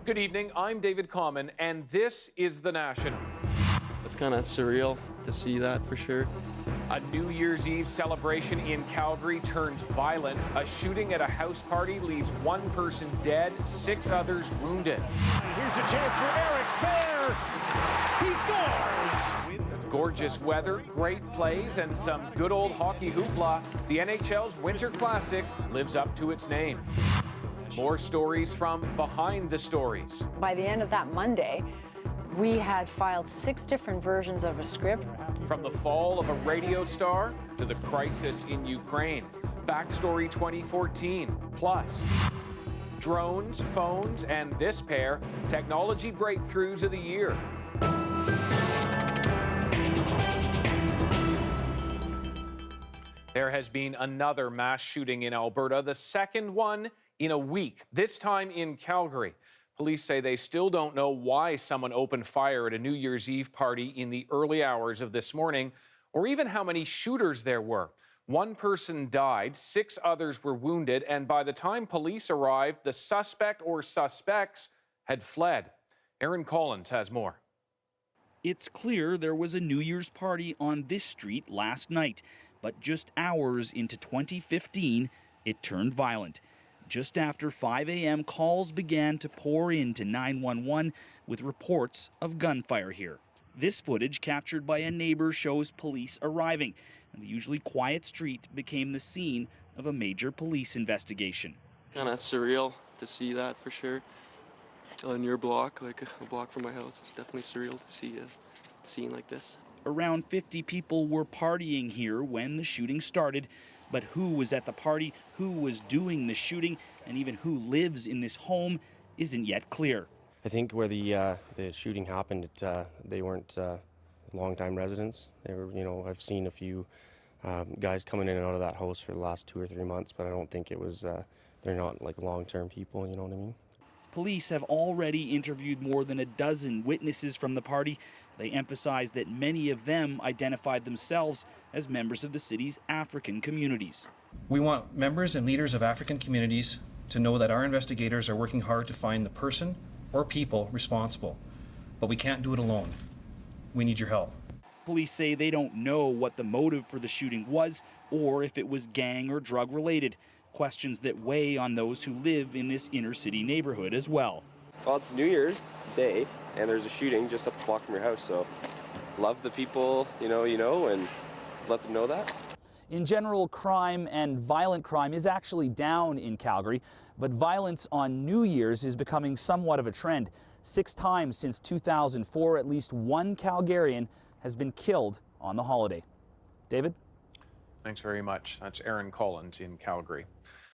Good evening, I'm David Common, and this is The National. It's kind of surreal to see that for sure. A New Year's Eve celebration in Calgary turns violent. A shooting at a house party leaves one person dead, 6 others wounded. Here's a chance for Erin. Fair. He scores. It's gorgeous weather, great plays, and some good old hockey hoopla. The NHL's Winter Classic lives up to its name. More stories from behind the stories. By the end of that Monday, we had filed 6 different versions of a script. From the fall of a radio star to the crisis in Ukraine. Backstory 2014. Plus, drones, phones, and this pair, technology breakthroughs of the year. There has been another mass shooting in Alberta, the second one in a week, this time in Calgary. Police say they still don't know why someone opened fire at a New Year's Eve party in the early hours of this morning, or even how many shooters there were. One person died, 6 others were wounded, and by the time police arrived, the suspect or suspects had fled. Erin Collins has more. It's clear there was a New Year's party on this street last night, but just hours into 2015, it turned violent. Just after 5 a.m., calls began to pour into 911 with reports of gunfire here. This footage, captured by a neighbor, shows police arriving, and the usually quiet street became the scene of a major police investigation. Kind of surreal to see that for sure. On your block, like a block from my house, it's definitely surreal to see a scene like this. Around 50 people were partying here when the shooting started. But who was at the party, who was doing the shooting, and even who lives in this home isn't yet clear. I think where the shooting happened, they weren't long-time residents. They were, I've seen a few guys coming in and out of that house for the last 2 or 3 months, but I don't think it was, they're not like long-term people, you know what I mean? Police have already interviewed more than a dozen witnesses from the party. They emphasize that many of them identified themselves as members of the city's African communities. We want members and leaders of African communities to know that our investigators are working hard to find the person or people responsible, but we can't do it alone. We need your help. Police say they don't know what the motive for the shooting was or if it was gang or drug related, questions that weigh on those who live in this inner city neighborhood as well. Well, it's New Year's Day, and there's a shooting just up the block from your house, so love the people, you know, and let them know that. In general, crime and violent crime is actually down in Calgary, but violence on New Year's is becoming somewhat of a trend. 6 times since 2004, at least one Calgarian has been killed on the holiday. David? Thanks very much. That's Erin Collins in Calgary.